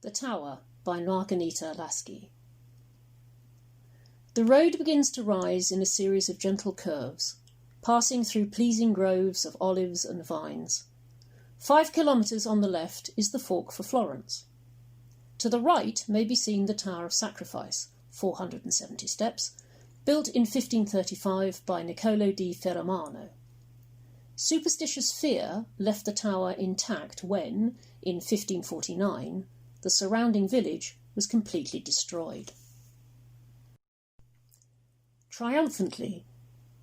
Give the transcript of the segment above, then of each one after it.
The Tower by Marghanita, Laski. The road begins to rise in a series of gentle curves, passing through pleasing groves of olives and vines. 5 kilometres on the left is the fork for Florence. To the right may be seen the Tower of Sacrifice, 470 steps, built in 1535 by Niccolò di Ferramano. Superstitious fear left the tower intact when, in 1549, the surrounding village was completely destroyed. Triumphantly,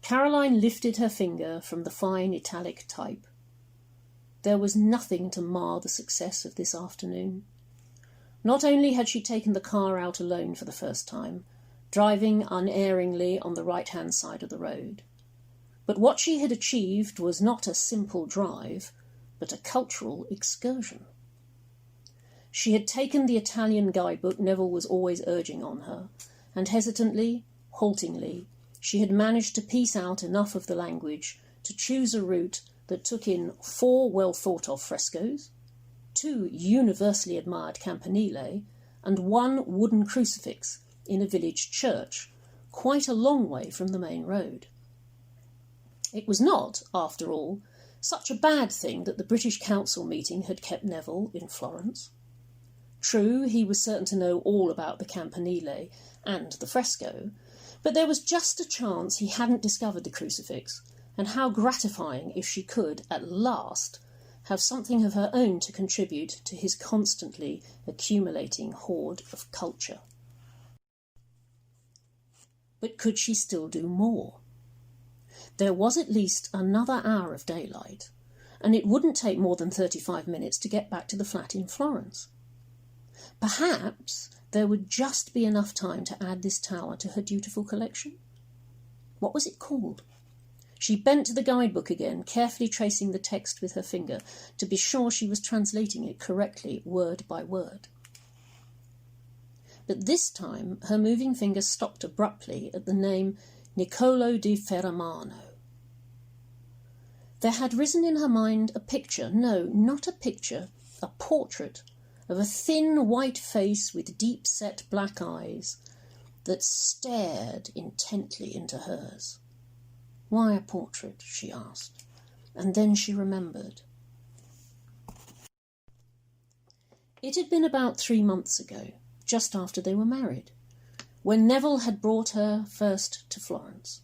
Caroline lifted her finger from the fine italic type. There was nothing to mar the success of this afternoon. Not only had she taken the car out alone for the first time, driving unerringly on the right-hand side of the road, but what she had achieved was not a simple drive, but a cultural excursion. She had taken the Italian guidebook Neville was always urging on her, and hesitantly, haltingly, she had managed to piece out enough of the language to choose a route that took in 4 well-thought-of frescoes, 2 universally admired campanile, and 1 wooden crucifix in a village church, quite a long way from the main road. It was not, after all, such a bad thing that the British Council meeting had kept Neville in Florence. True, he was certain to know all about the campanile and the fresco, but there was just a chance he hadn't discovered the crucifix, and how gratifying if she could, at last, have something of her own to contribute to his constantly accumulating hoard of culture. But could she still do more? There was at least another hour of daylight, and it wouldn't take more than 35 minutes to get back to the flat in Florence. Perhaps there would just be enough time to add this tower to her dutiful collection. What was it called? She bent to the guidebook again, carefully tracing the text with her finger to be sure she was translating it correctly, word by word. But this time her moving finger stopped abruptly at the name Niccolò di Ferramano. There had risen in her mind a picture, no, not a picture, a portrait, of a thin white face with deep-set black eyes that stared intently into hers. Why a portrait? She asked, and then she remembered. It had been about 3 months ago, just after they were married, when Neville had brought her first to Florence.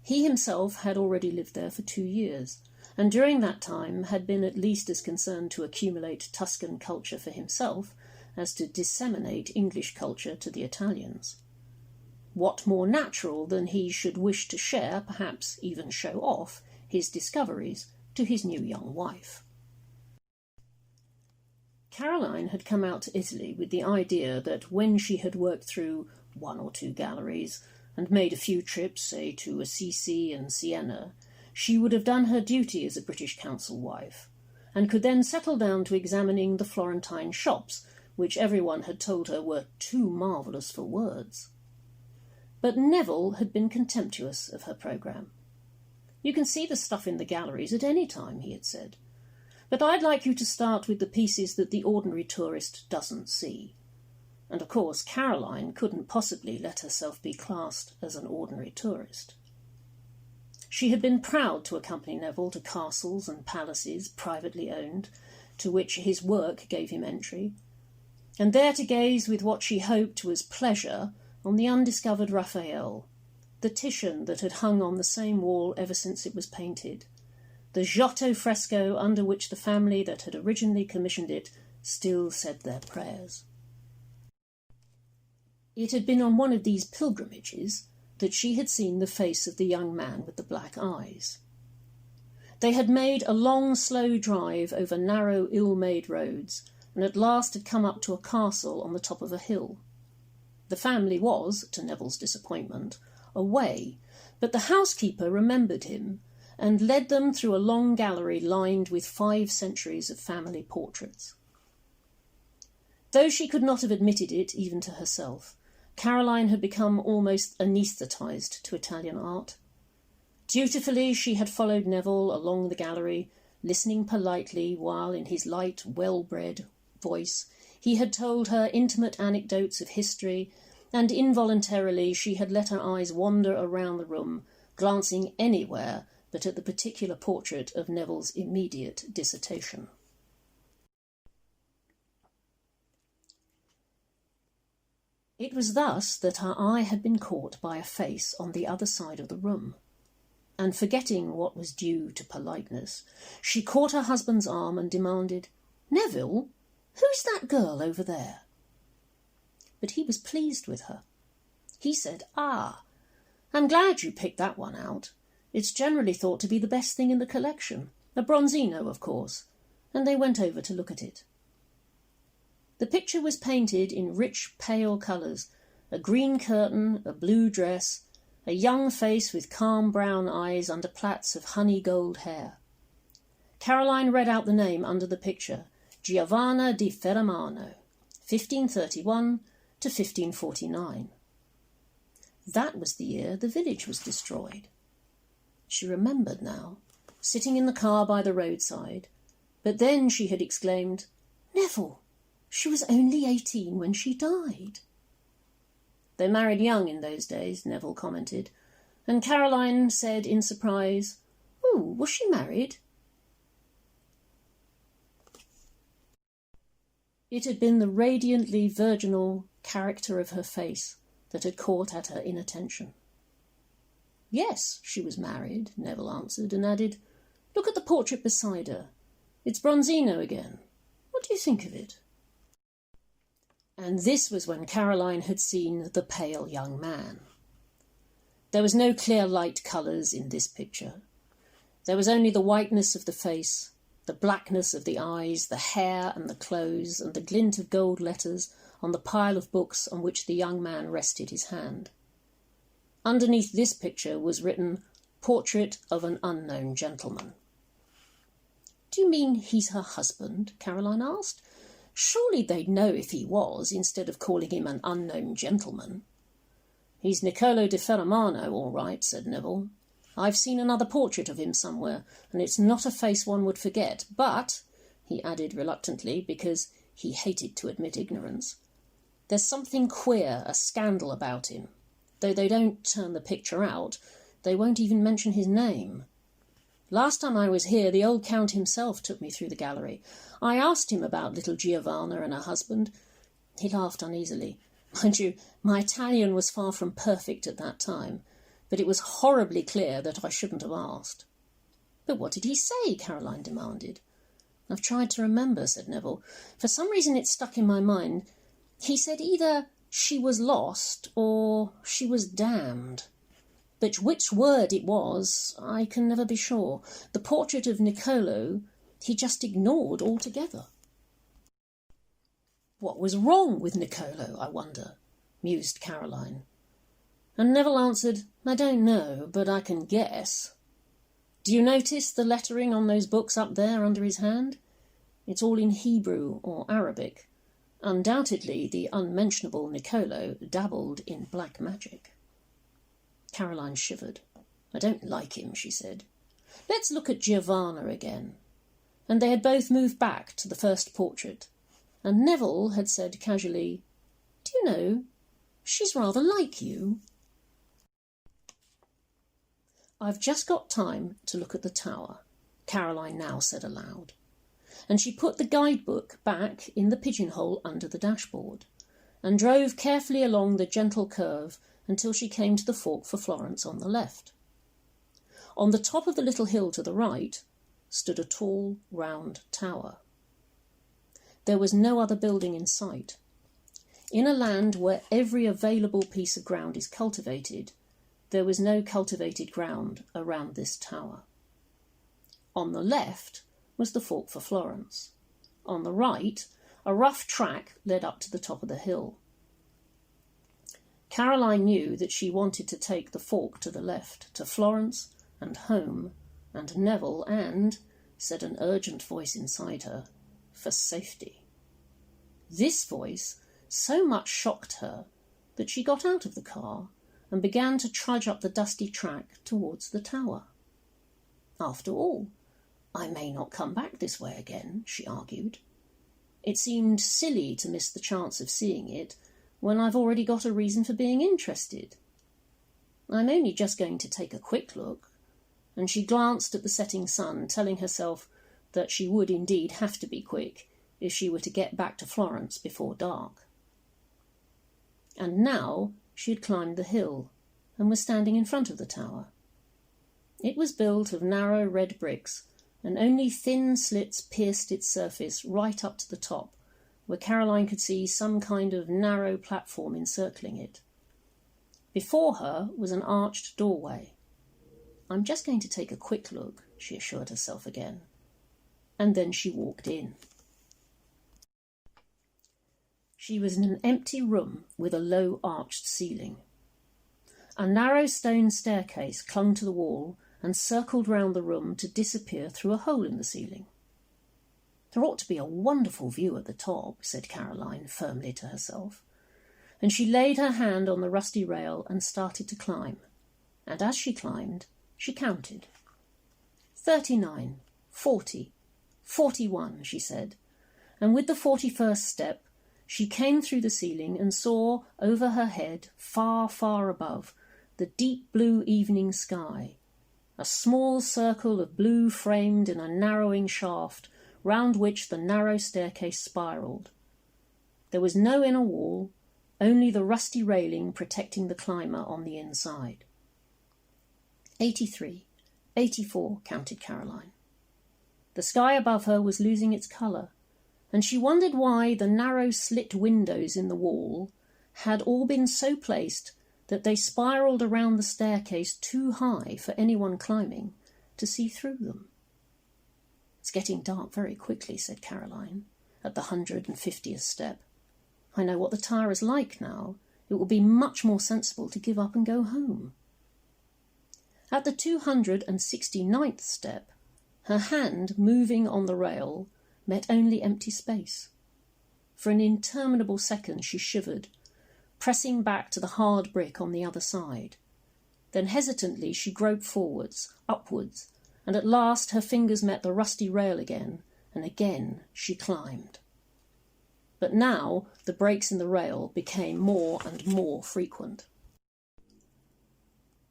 He himself had already lived there for 2 years, and during that time had been at least as concerned to accumulate Tuscan culture for himself as to disseminate English culture to the Italians. What more natural than he should wish to share, perhaps even show off, his discoveries to his new young wife? Caroline had come out to Italy with the idea that when she had worked through 1 or 2 galleries and made a few trips, say, to Assisi and Siena, she would have done her duty as a British Council wife, and could then settle down to examining the Florentine shops, which everyone had told her were too marvellous for words. But Neville had been contemptuous of her programme. "You can see the stuff in the galleries at any time," he had said, "but I'd like you to start with the pieces that the ordinary tourist doesn't see." And of course Caroline couldn't possibly let herself be classed as an ordinary tourist. She had been proud to accompany Neville to castles and palaces privately owned, to which his work gave him entry, and there to gaze with what she hoped was pleasure on the undiscovered Raphael, the Titian that had hung on the same wall ever since it was painted, the Giotto fresco under which the family that had originally commissioned it still said their prayers. It had been on one of these pilgrimages that she had seen the face of the young man with the black eyes. They had made a long, slow drive over narrow, ill-made roads, and at last had come up to a castle on the top of a hill. The family was, to Neville's disappointment, away, but the housekeeper remembered him and led them through a long gallery lined with 5 centuries of family portraits. Though she could not have admitted it even to herself, Caroline had become almost anaesthetised to Italian art. Dutifully she had followed Neville along the gallery, listening politely while, in his light, well-bred, voice, he had told her intimate anecdotes of history, and involuntarily she had let her eyes wander around the room, glancing anywhere but at the particular portrait of Neville's immediate dissertation. It was thus that her eye had been caught by a face on the other side of the room, and forgetting what was due to politeness, she caught her husband's arm and demanded, "Neville, who's that girl over there?" But he was pleased with her. He said, "Ah, I'm glad you picked that one out. It's generally thought to be the best thing in the collection. A Bronzino, of course." And they went over to look at it. The picture was painted in rich, pale colours, a green curtain, a blue dress, a young face with calm brown eyes under plaits of honey gold hair. Caroline read out the name under the picture, Giovanna di Ferramano, 1531 to 1549. That was the year the village was destroyed. She remembered now, sitting in the car by the roadside, but then she had exclaimed, "Neville, she was only 18 when she died." They married young in those days, Neville commented, and Caroline said in surprise, "Oh, was she married?" It had been the radiantly virginal character of her face that had caught at her inattention. "Yes, she was married," Neville answered, and added, "Look at the portrait beside her. It's Bronzino again. What do you think of it?" And this was when Caroline had seen the pale young man. There was no clear light colours in this picture. There was only the whiteness of the face, the blackness of the eyes, the hair and the clothes, and the glint of gold letters on the pile of books on which the young man rested his hand. Underneath this picture was written, "Portrait of an unknown gentleman." "Do you mean he's her husband?" Caroline asked. "Surely they'd know if he was, instead of calling him an unknown gentleman." "He's Niccolo di Ferramano, all right," said Neville. "I've seen another portrait of him somewhere, and it's not a face one would forget. But," he added reluctantly, because he hated to admit ignorance, "there's something queer, a scandal about him. Though they don't turn the picture out, they won't even mention his name. Last time I was here, the old Count himself took me through the gallery. I asked him about little Giovanna and her husband. He laughed uneasily. Mind you, my Italian was far from perfect at that time, but it was horribly clear that I shouldn't have asked." "But what did he say?" Caroline demanded. "I've tried to remember," said Neville. "For some reason it stuck in my mind. He said either she was lost or she was damned. But which word it was, I can never be sure. The portrait of Niccolo he just ignored altogether." "What was wrong with Niccolo, I wonder?" mused Caroline. And Neville answered, "I don't know, but I can guess. Do you notice the lettering on those books up there under his hand? It's all in Hebrew or Arabic. Undoubtedly the unmentionable Niccolo dabbled in black magic." Caroline shivered. "I don't like him," she said. "Let's look at Giovanna again." And they had both moved back to the first portrait, and Neville had said casually, "Do you know, she's rather like you." "I've just got time to look at the tower," Caroline now said aloud, and she put the guidebook back in the pigeonhole under the dashboard, and drove carefully along the gentle curve until she came to the Fork for Florence on the left. On the top of the little hill to the right stood a tall, round tower. There was no other building in sight. In a land where every available piece of ground is cultivated, there was no cultivated ground around this tower. On the left was the Fork for Florence. On the right, a rough track led up to the top of the hill. Caroline knew that she wanted to take the Fork to the left, to Florence and home, and Neville, and, said an urgent voice inside her, for safety. This voice so much shocked her that she got out of the car and began to trudge up the dusty track towards the tower. "After all, I may not come back this way again," she argued. It seemed silly to miss the chance of seeing it when I've already got a reason for being interested. I'm only just going to take a quick look. And she glanced at the setting sun, telling herself that she would indeed have to be quick if she were to get back to Florence before dark. And now she had climbed the hill and was standing in front of the tower. It was built of narrow red bricks, and only thin slits pierced its surface right up to the top, where Caroline could see some kind of narrow platform encircling it. Before her was an arched doorway. I'm just going to take a quick look, she assured herself again, and then she walked in. She was in an empty room with a low arched ceiling. A narrow stone staircase clung to the wall and circled round the room to disappear through a hole in the ceiling. There ought to be a wonderful view at the top, said Caroline firmly to herself, and she laid her hand on the rusty rail and started to climb. And as she climbed, she counted. 39, 40, 41, she said, and with the 41st step, she came through the ceiling and saw over her head, far, far above, the deep blue evening sky, a small circle of blue framed in a narrowing shaft round which the narrow staircase spiralled. There was no inner wall, only the rusty railing protecting the climber on the inside. 83, 84, counted Caroline. The sky above her was losing its colour, and she wondered why the narrow slit windows in the wall had all been so placed that they spiralled around the staircase too high for anyone climbing to see through them. It's getting dark very quickly, said Caroline, at the 150th step. I know what the tower is like now. It will be much more sensible to give up and go home. At the 269th step, her hand, moving on the rail, met only empty space. For an interminable second she shivered, pressing back to the hard brick on the other side. Then hesitantly she groped forwards, upwards, and at last her fingers met the rusty rail again, and again she climbed. But now the breaks in the rail became more and more frequent.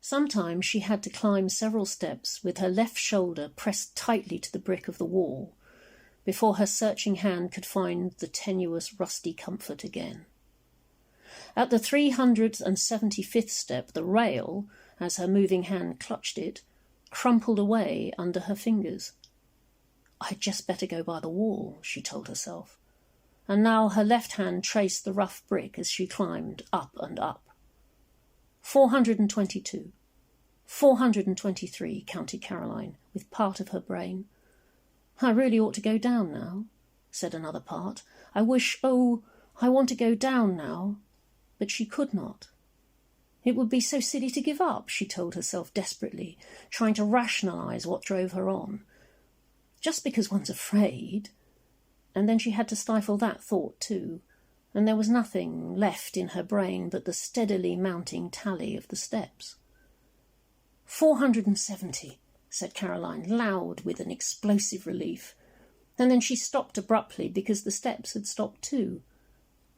Sometimes she had to climb several steps with her left shoulder pressed tightly to the brick of the wall, before her searching hand could find the tenuous rusty comfort again. At the 375th step, the rail, as her moving hand clutched it, crumpled away under her fingers. I'd just better go by the wall, she told herself, and now her left hand traced the rough brick as she climbed up and up. 422, 423, counted Caroline, with part of her brain. I really ought to go down now, said another part. I want to go down now. But she could not. It would be so silly to give up, she told herself desperately, trying to rationalise what drove her on. Just because one's afraid. And then she had to stifle that thought too, and there was nothing left in her brain but the steadily mounting tally of the steps. 470, said Caroline, loud with an explosive relief, and then she stopped abruptly because the steps had stopped too.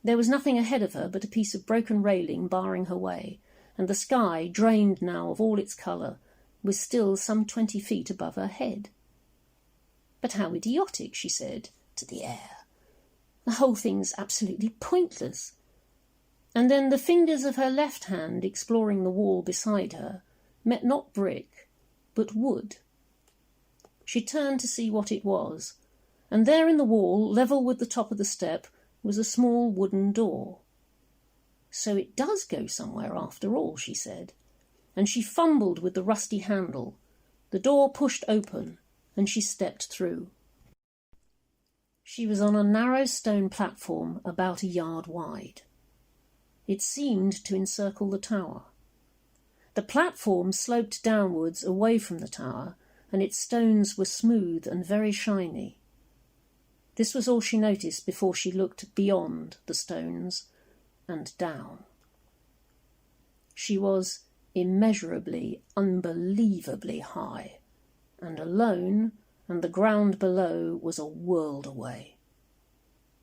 There was nothing ahead of her but a piece of broken railing barring her way, and the sky, drained now of all its colour, was still some 20 feet above her head. But how idiotic, she said, to the air. The whole thing's absolutely pointless. And then the fingers of her left hand, exploring the wall beside her, met not brick, but wood. She turned to see what it was, and there in the wall, level with the top of the step, was a small wooden door. So it does go somewhere after all, she said, and she fumbled with the rusty handle. The door pushed open, and she stepped through. She was on a narrow stone platform about a yard wide. It seemed to encircle the tower. The platform sloped downwards away from the tower, and its stones were smooth and very shiny. This was all she noticed before she looked beyond the stones and down. She was immeasurably, unbelievably high, and alone, and the ground below was a world away.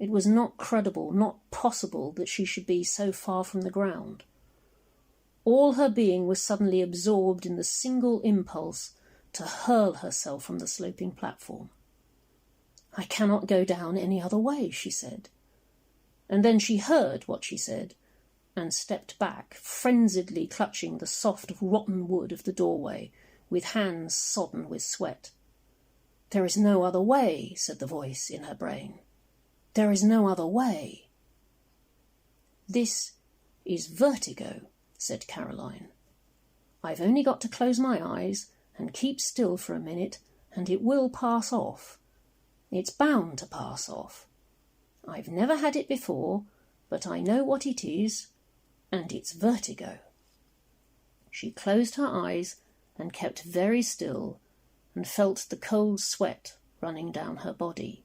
It was not credible, not possible that she should be so far from the ground. All her being was suddenly absorbed in the single impulse to hurl herself from the sloping platform. "I cannot go down any other way," she said. And then she heard what she said and stepped back, frenziedly clutching the soft, rotten wood of the doorway, with hands sodden with sweat. "There is no other way," said the voice in her brain. "There is no other way." "This is vertigo," said Caroline. "I've only got to close my eyes and keep still for a minute, and it will pass off. It's bound to pass off. I've never had it before, but I know what it is, and it's vertigo." She closed her eyes and kept very still, and felt the cold sweat running down her body.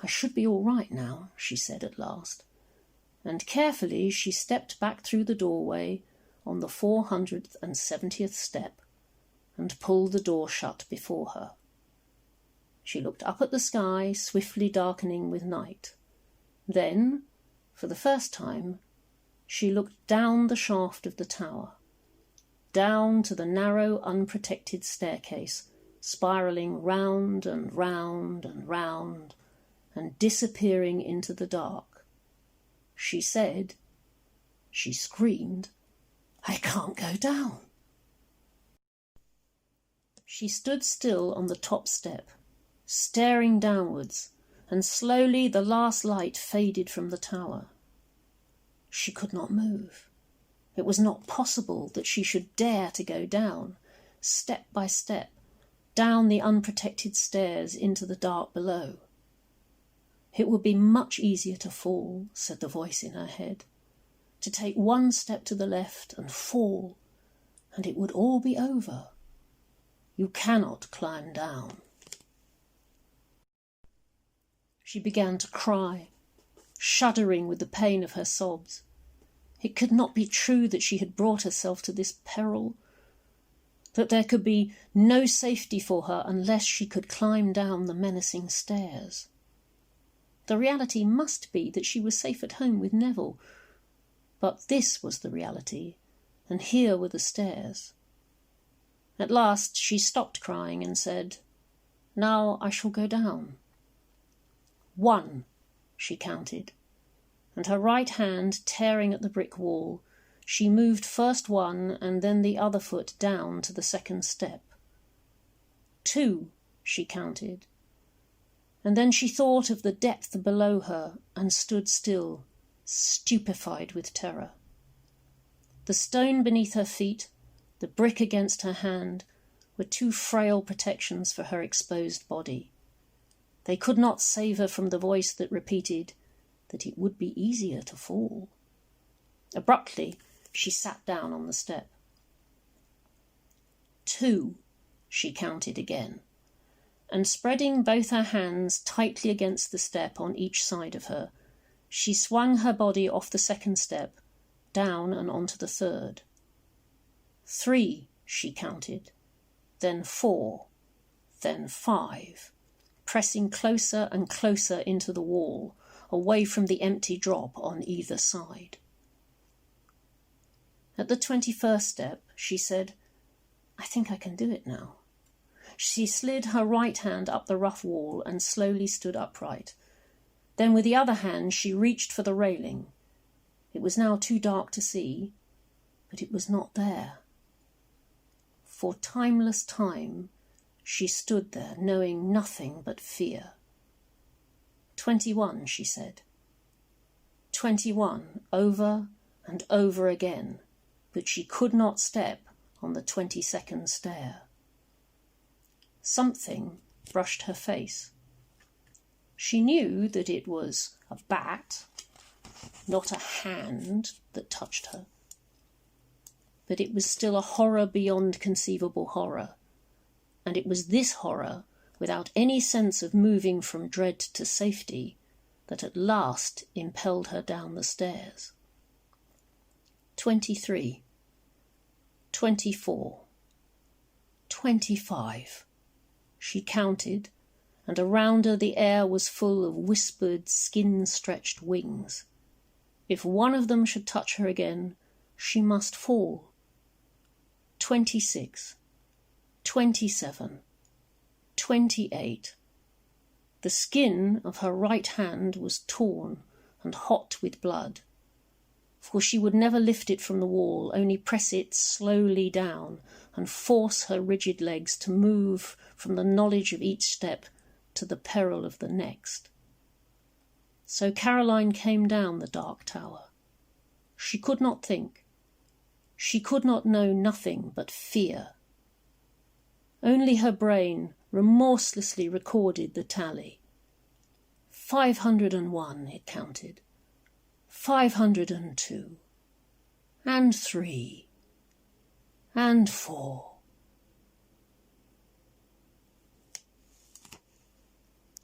"I should be all right now," she said at last, and carefully she stepped back through the doorway on the 470th step and pulled the door shut before her. She looked up at the sky, swiftly darkening with night. Then, for the first time, she looked down the shaft of the tower, down to the narrow, unprotected staircase, spiralling round and round and round, and disappearing into the dark. She screamed, "I can't go down." She stood still on the top step, staring downwards, and slowly the last light faded from the tower. She could not move. It was not possible that she should dare to go down, step by step, down the unprotected stairs into the dark below. It would be much easier to fall, said the voice in her head, to take one step to the left and fall, and it would all be over. You cannot climb down. She began to cry, shuddering with the pain of her sobs. It could not be true that she had brought herself to this peril, that there could be no safety for her unless she could climb down the menacing stairs. The reality must be that she was safe at home with Neville, but this was the reality, and here were the stairs. At last she stopped crying and said, "Now I shall go down." 1, she counted, and her right hand tearing at the brick wall, she moved first one and then the other foot down to the second step. 2, she counted, and then she thought of the depth below her and stood still, stupefied with terror. The stone beneath her feet, the brick against her hand, were too frail protections for her exposed body. They could not save her from the voice that repeated that it would be easier to fall. Abruptly, she sat down on the step. 2, she counted again, and spreading both her hands tightly against the step on each side of her, she swung her body off the second step, down and onto the third. 3, she counted, then 4, then 5, pressing closer and closer into the wall, away from the empty drop on either side. At the 21st step, she said, "I think I can do it now." She slid her right hand up the rough wall and slowly stood upright. Then with the other hand she reached for the railing. It was now too dark to see, but it was not there. For timeless time, she stood there, knowing nothing but fear. 21, she said. 21, over and over again, but she could not step on the 22nd stair. Something brushed her face. She knew that it was a bat, not a hand that touched her. But it was still a horror beyond conceivable horror, and it was this horror, without any sense of moving from dread to safety, that at last impelled her down the stairs. 23, 24, 25, she counted, and around her the air was full of whispered, skin-stretched wings. If one of them should touch her again, she must fall. 26, 27, 28. The skin of her right hand was torn and hot with blood, for she would never lift it from the wall, only press it slowly down and force her rigid legs to move from the knowledge of each step to the peril of the next. So Caroline came down the dark tower. She could not think. She could not know nothing but fear. Only her brain remorselessly recorded the tally. 501, it counted. 502. And 3. And 4.